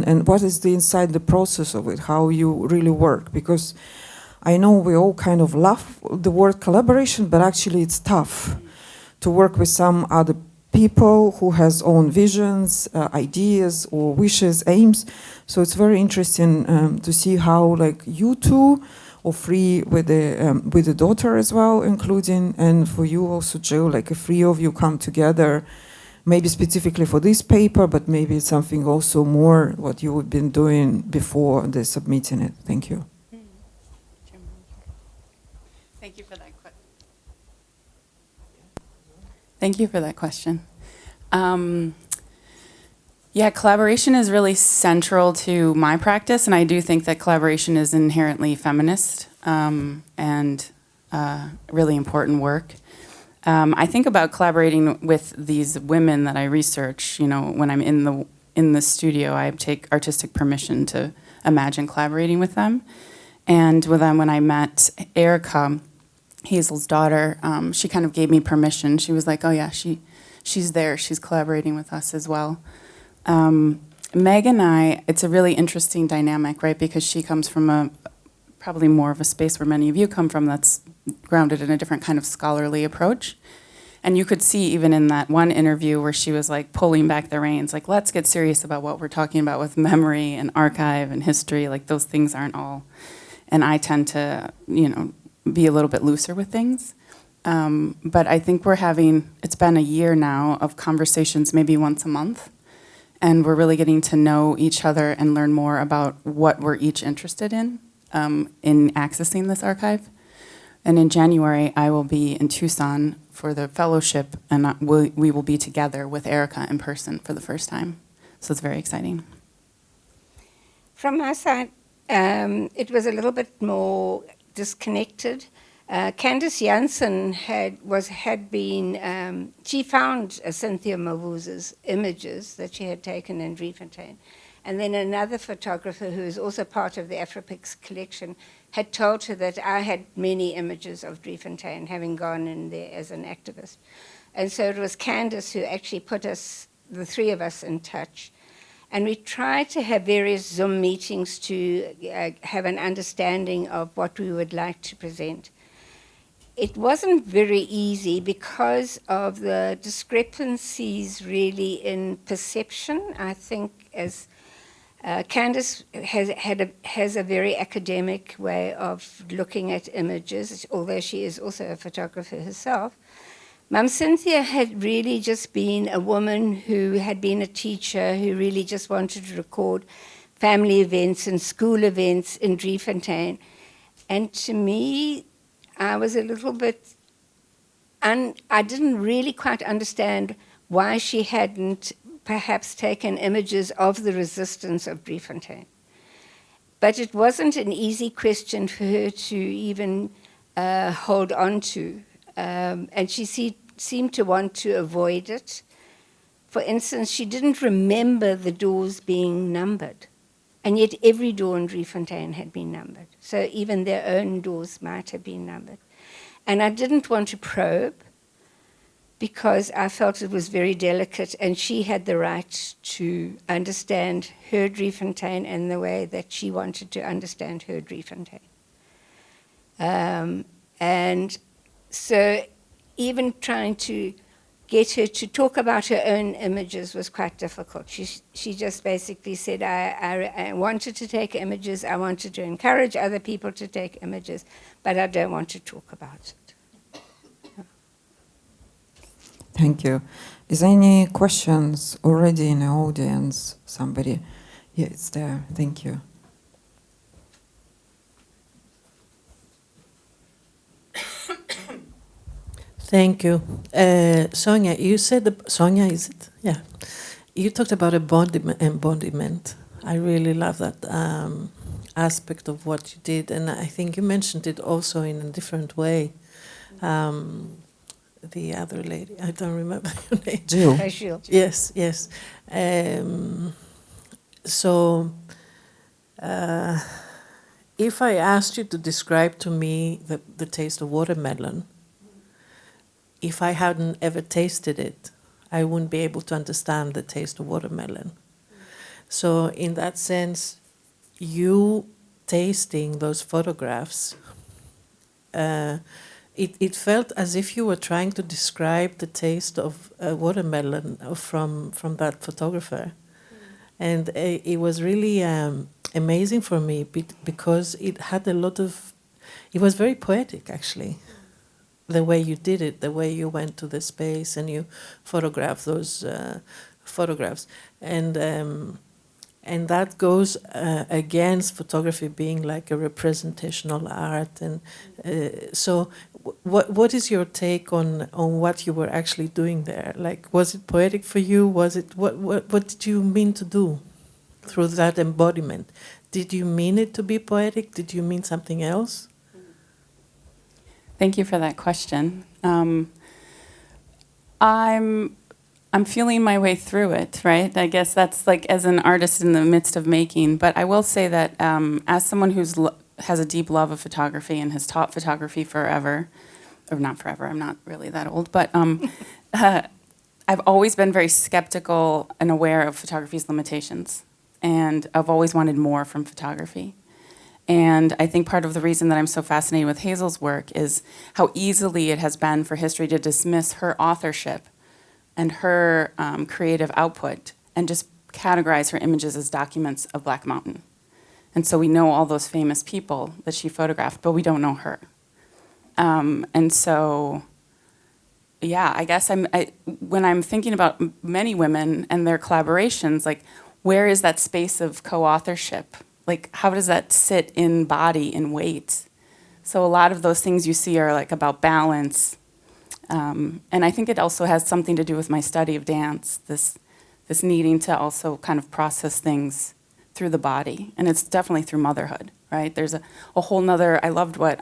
And what is the inside the process of it, how you really work? Because I know we all kind of love the word collaboration, but actually it's tough to work with some other people who has own visions, ideas or wishes, aims. So it's very interesting to see how like you two, or three with the daughter as well, including, and for you also, Jill, like a three of you come together, maybe specifically for this paper, but maybe it's something also more what you have been doing before the submitting it. Thank you. Thank you for that question. Thank you for that question. Yeah, collaboration is really central to my practice, and I do think that collaboration is inherently feminist and really important work. I think about collaborating with these women that I research. You know, when I'm in the studio, I take artistic permission to imagine collaborating with them. And with them, when I met Erica, Hazel's daughter, she kind of gave me permission. She was like, "Oh yeah, she's there. She's collaborating with us as well." Meg and I, it's a really interesting dynamic, right? Because she comes from probably more of a space where many of you come from that's grounded in a different kind of scholarly approach. And you could see even in that one interview where she was like pulling back the reins, like, let's get serious about what we're talking about with memory and archive and history. Like those things aren't all. And I tend to, you know, be a little bit looser with things. But I think it's been a year now of conversations maybe once a month. And we're really getting to know each other and learn more about what we're each interested in accessing this archive. And in January, I will be in Tucson for the fellowship, and we will be together with Erica in person for the first time. So it's very exciting. From my side, it was a little bit more disconnected. Candice Janssen she found Cynthia Mawuza's images that she had taken in Driefontein. And then another photographer who is also part of the Afropix collection had told her that I had many images of Driefontein, having gone in there as an activist. And so it was Candice who actually put us, the three of us, in touch. And we tried to have various Zoom meetings to have an understanding of what we would like to present. It wasn't very easy because of the discrepancies really in perception. I think as Candice has a very academic way of looking at images, although she is also a photographer herself. Mum Cynthia had really just been a woman who had been a teacher who really just wanted to record family events and school events in Driefontein. And to me, I was a little bit, I didn't really quite understand why she hadn't perhaps taken images of the resistance of Driefontein. But it wasn't an easy question for her to even hold on to. And she seemed to want to avoid it. For instance, she didn't remember the doors being numbered. And yet every door in Driefontein had been numbered. So even their own doors might have been numbered. And I didn't want to probe because I felt it was very delicate and she had the right to understand her Driefontein in the way that she wanted to understand her Driefontein. And so even trying to get her to talk about her own images was quite difficult. She just basically said, I wanted to take images, I wanted to encourage other people to take images, but I don't want to talk about it. Thank you. Is there any questions already in the audience? Somebody? Yeah, it's there. Thank you. Thank you. Sonia, you said, Sonia, is it? Yeah. You talked about embodiment. I really love that aspect of what you did, and I think you mentioned it also in a different way. The other lady, I don't remember your name. Jill. Yes, yes. So, if I asked you to describe to me the taste of watermelon, if I hadn't ever tasted it, I wouldn't be able to understand the taste of watermelon. So in that sense, you tasting those photographs, it felt as if you were trying to describe the taste of a watermelon from that photographer. And it was really amazing for me because it had a lot of, it was very poetic actually. The way you did it, the way you went to the space and you photographed those photographs. And that goes against photography being like a representational art. And so what is your take on what you were actually doing there? Like, was it poetic for you? Was it, what did you mean to do through that embodiment? Did you mean it to be poetic? Did you mean something else? Thank you for that question. I'm feeling my way through it, right? I guess that's like as an artist in the midst of making. But I will say that as someone who's has a deep love of photography and has taught photography forever, or not forever, I'm not really that old, but I've always been very skeptical and aware of photography's limitations. And I've always wanted more from photography. And I think part of the reason that I'm so fascinated with Hazel's work is how easily it has been for history to dismiss her authorship and her creative output and just categorize her images as documents of Black Mountain. And so we know all those famous people that she photographed, but we don't know her. And so, yeah, I guess when I'm thinking about many women and their collaborations, like, where is that space of co-authorship? Like, how does that sit in body, in weight? So a lot of those things you see are like about balance. And I think it also has something to do with my study of dance, this needing to also kind of process things through the body. And it's definitely through motherhood, right? There's a whole nother, I loved what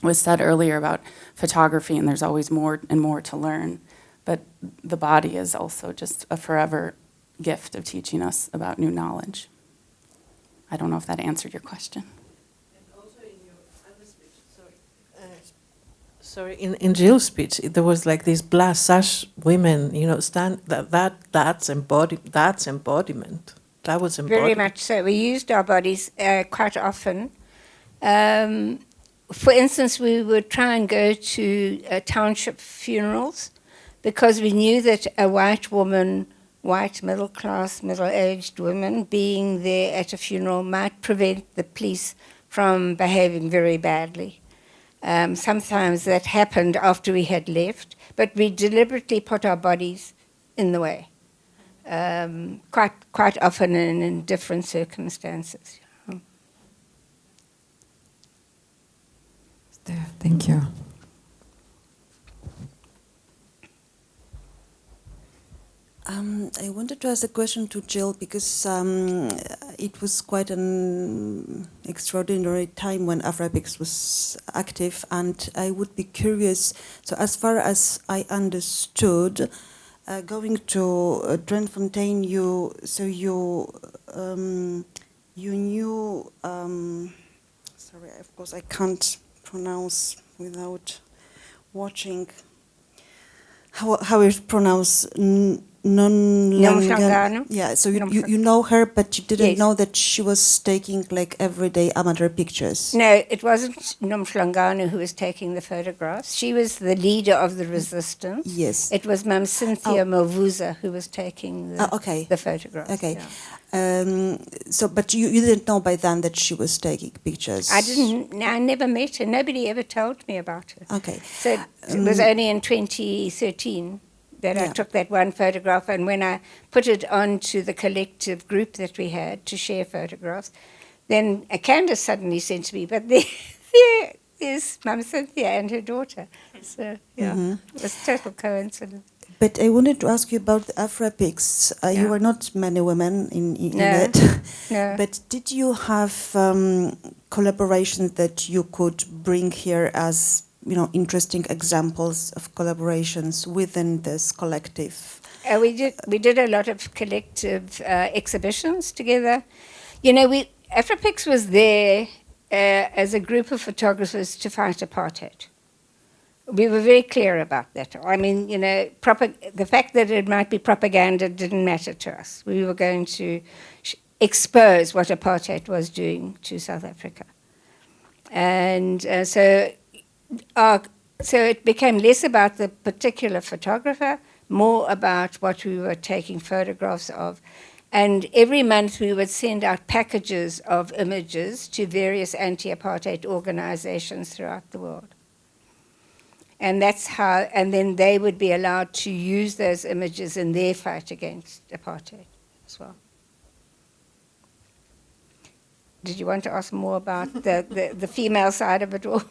was said earlier about photography, and there's always more and more to learn. But the body is also just a forever gift of teaching us about new knowledge. I don't know if that answered your question. And also in your other speech, sorry, in Jill's speech, there was like these blasage women, you know, that's embodiment. That was embodiment. Very much so. We used our bodies quite often. For instance, we would try and go to township funerals because we knew that a white woman, white middle-class, middle-aged woman being there at a funeral might prevent the police from behaving very badly. Sometimes that happened after we had left, but we deliberately put our bodies in the way, quite often and in different circumstances. Thank you. I wanted to ask a question to Jill because it was quite an extraordinary time when Afroepics was active, and I would be curious. So, as far as I understood, going to Drentfontein, you knew. Sorry, of course I can't pronounce without watching. How is pronounced? Nomhlangano? Yeah, so you know her, but you didn't know that she was taking like everyday amateur pictures. No, it wasn't Nomhlangano who was taking the photographs. She was the leader of the resistance. Yes. It was Mam Cynthia Movuza who was taking the photographs. Okay. Yeah. So, but you didn't know by then that she was taking pictures? I never met her. Nobody ever told me about her. Okay. So it was only in 2013 that I took that one photograph, and when I put it onto the collective group that we had to share photographs, then Candace suddenly said to me, but there is Mum Cynthia and her daughter. So, it was a total coincidence. But I wanted to ask you about the Afroepics. You were not many women in it. No. But did you have collaborations that you could bring here as, you know, interesting examples of collaborations within this collective? We did a lot of collective exhibitions together. You know, Afroepics was there as a group of photographers to fight apartheid. we were very clear about that. I mean, you know, the fact that it might be propaganda didn't matter to us. We were going to expose what apartheid was doing to South Africa. And so it became less about the particular photographer, more about what we were taking photographs of. And every month we would send out packages of images to various anti-apartheid organizations throughout the world. And that's how, and then they would be allowed to use those images in their fight against apartheid as well. Did you want to ask more about the female side of it all? No,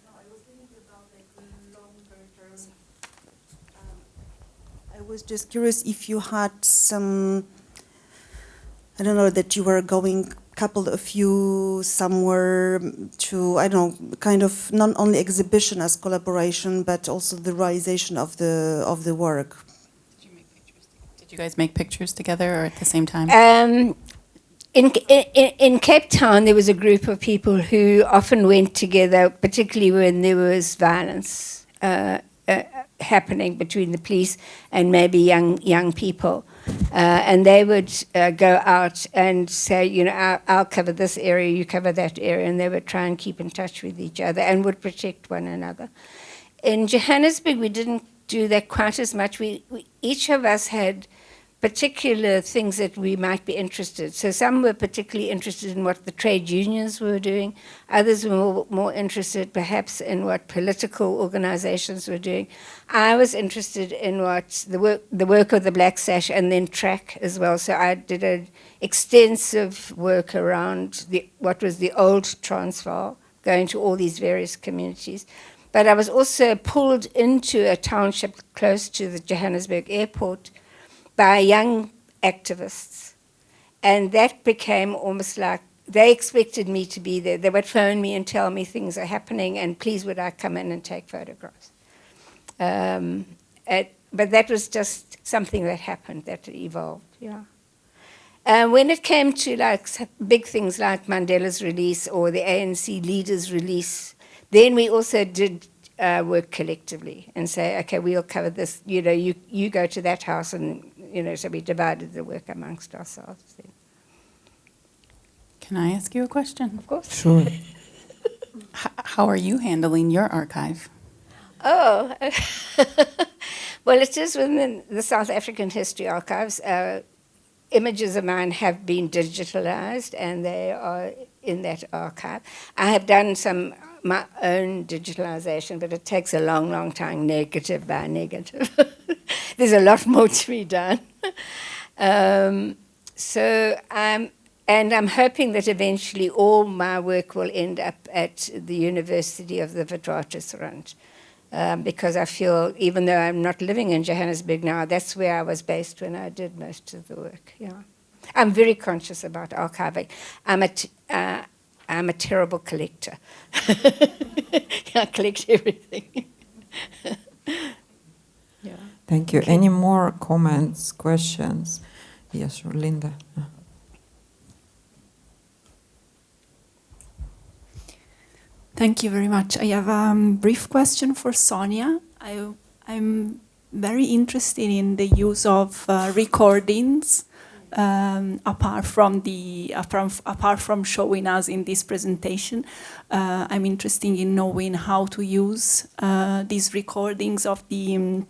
I was thinking about like longer term. I was just curious if you had some, I don't know, that you were going, couple of you somewhere to, I don't know, kind of not only exhibition as collaboration, but also the realization of the work. Did you make pictures? Did you guys make pictures together or at the same time? In Cape Town, there was a group of people who often went together, particularly when there was violence happening between the police and maybe young people. And they would go out and say, you know, I'll cover this area, you cover that area, and they would try and keep in touch with each other and would protect one another. In Johannesburg, we didn't do that quite as much. We each of us had particular things that we might be interested. So some were particularly interested in what the trade unions were doing. Others were more interested perhaps in what political organizations were doing. I was interested in what the work of the Black Sash and then track as well. So I did an extensive work around what was the old Transvaal, going to all these various communities. But I was also pulled into a township close to the Johannesburg airport by young activists. And that became almost like, they expected me to be there. They would phone me and tell me things are happening, and please would I come in and take photographs. But that was just something that happened, that evolved, yeah. When it came to like big things like Mandela's release or the ANC leader's release, then we also did work collectively and say, okay, we'll cover this, you know, you go to that house, and, you know, so we divided the work amongst ourselves then. Can I ask you a question? Of course. Sure. How are you handling your archive? Oh, well, it is within the South African History Archives. Images of mine have been digitalized, and they are in that archive. I have done my own digitalization, but it takes a long, long time, negative by negative. There's a lot more to be done. And I'm hoping that eventually all my work will end up at the University of the Witwatersrand, because I feel, even though I'm not living in Johannesburg now, that's where I was based when I did most of the work. Yeah, I'm very conscious about archiving. I'm a terrible collector. I collect everything. Yeah. Thank you. Any more comments, questions? Yes, sure. Linda. Thank you very much. I have a brief question for Sonia. I'm very interested in the use of recordings. Apart from showing us in this presentation, I'm interested in knowing how to use these recordings of the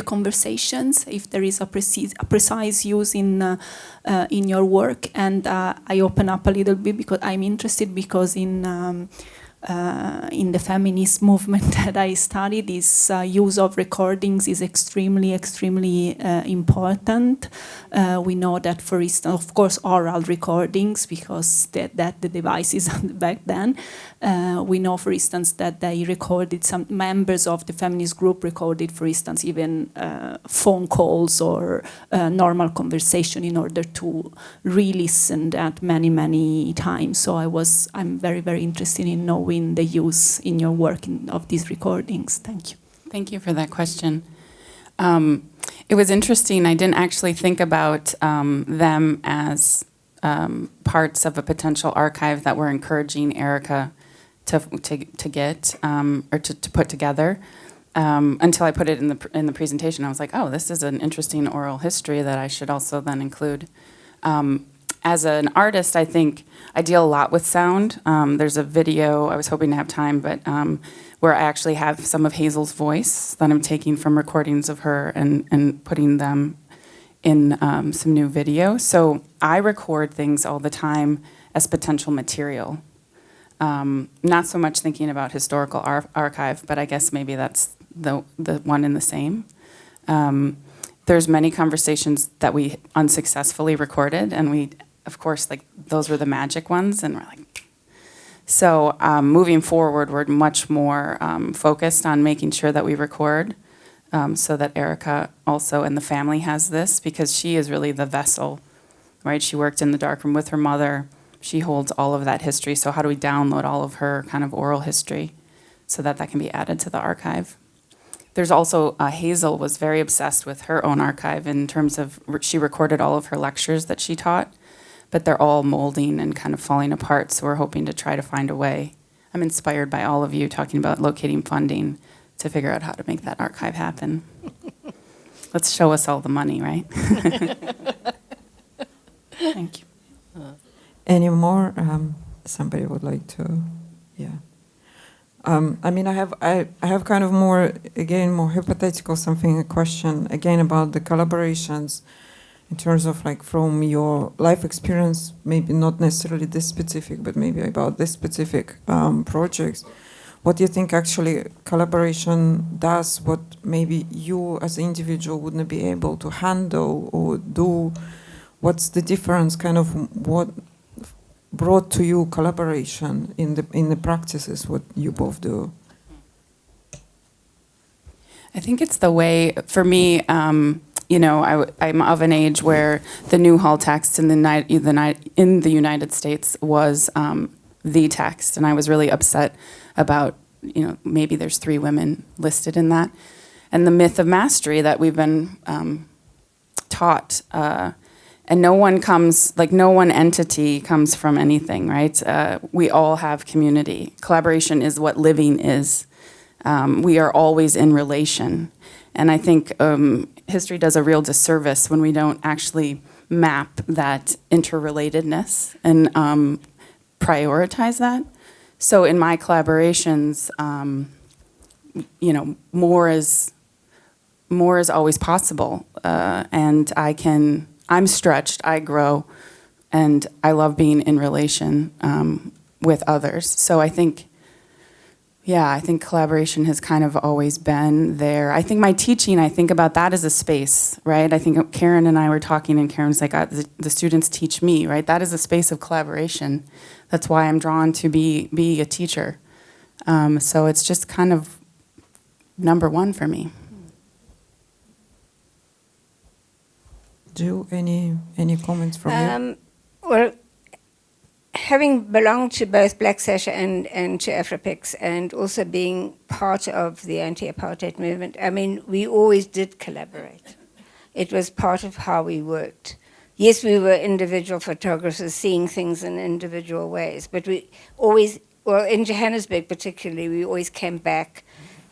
conversations, if there is a precise use in your work. And I open up a little bit because I'm interested, because in the feminist movement that I study, this use of recordings is extremely important. We know that, for instance, of course, oral recordings, because that the devices back then. We know, for instance, that they recorded, some members of the feminist group recorded, for instance, even phone calls or normal conversation in order to re-listen that many times. So I'm very interested in knowing the use in your work of these recordings. Thank you. Thank you for that question. It was interesting. I didn't actually think about them as parts of a potential archive that we're encouraging Erica to get or to put together. Until I put it in the presentation, I was like, oh, this is an interesting oral history that I should also then include. As an artist, I think I deal a lot with sound. There's a video, I was hoping to have time, but where I actually have some of Hazel's voice that I'm taking from recordings of her and putting them in some new video. So I record things all the time as potential material. Not so much thinking about historical archive, but I guess maybe that's the one and the same. There's many conversations that we unsuccessfully recorded, and we, of course, like those were the magic ones, and we're like, so moving forward, we're much more focused on making sure that we record, so that Erica also and the family has this, because she is really the vessel, right? She worked in the darkroom with her mother. She holds all of that history. So how do we download all of her kind of oral history so that that can be added to the archive? There's also, Hazel was very obsessed with her own archive in terms of, she recorded all of her lectures that she taught, but they're all molding and kind of falling apart. So we're hoping to try to find a way. I'm inspired by all of you talking about locating funding to figure out how to make that archive happen. Let's show us all the money, right? Thank you. Any more? Somebody would like to, yeah. I mean, I have kind of more hypothetical something, a question again about the collaborations in terms of like from your life experience, maybe not necessarily this specific, but maybe about this specific projects. What do you think actually collaboration does, what maybe you as an individual wouldn't be able to handle or do? What's the difference, kind of what brought to you collaboration in the practices, what you both do? I think it's the way, for me, you know, I'm of an age where the Newhall text in the United States was the text, and I was really upset about, you know, maybe there's 3 women listed in that, and the myth of mastery that we've been taught. And no one entity comes from anything, right? We all have community. Collaboration is what living is. We are always in relation. And I think history does a real disservice when we don't actually map that interrelatedness and prioritize that. So in my collaborations, you know, more is always possible. And I'm stretched, I grow, and I love being in relation with others. So I think collaboration has kind of always been there. I think my teaching, I think about that as a space, right? I think Karen and I were talking, and Karen's like, the students teach me, right? That is a space of collaboration. That's why I'm drawn to be a teacher. So it's just kind of number one for me. Jill, any comments from you? Well, having belonged to both Black Sasha and to Afropix, and also being part of the anti-apartheid movement, I mean, we always did collaborate. It was part of how we worked. Yes, we were individual photographers seeing things in individual ways, but we always, well, in Johannesburg particularly, we always came back,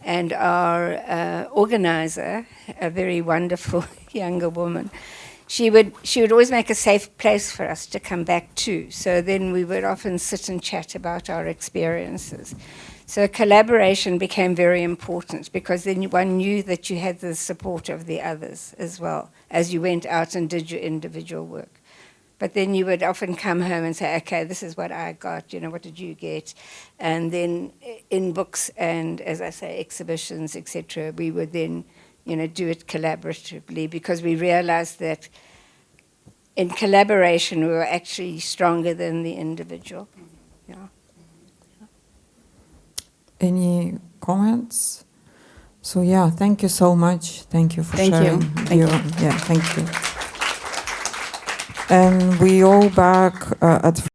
and our organizer, a very wonderful younger woman, she would always make a safe place for us to come back to. So then we would often sit and chat about our experiences. So collaboration became very important, because then one knew that you had the support of the others as well as you went out and did your individual work. But then you would often come home and say, okay, this is what I got, you know, what did you get? And then in books and, as I say, exhibitions, etc., we would then, you know, do it collaboratively, because we realized that in collaboration we were actually stronger than the individual. Yeah. Any comments? So yeah, thank you so much. Thank you for sharing. Thank you. Yeah, thank you. And we all back at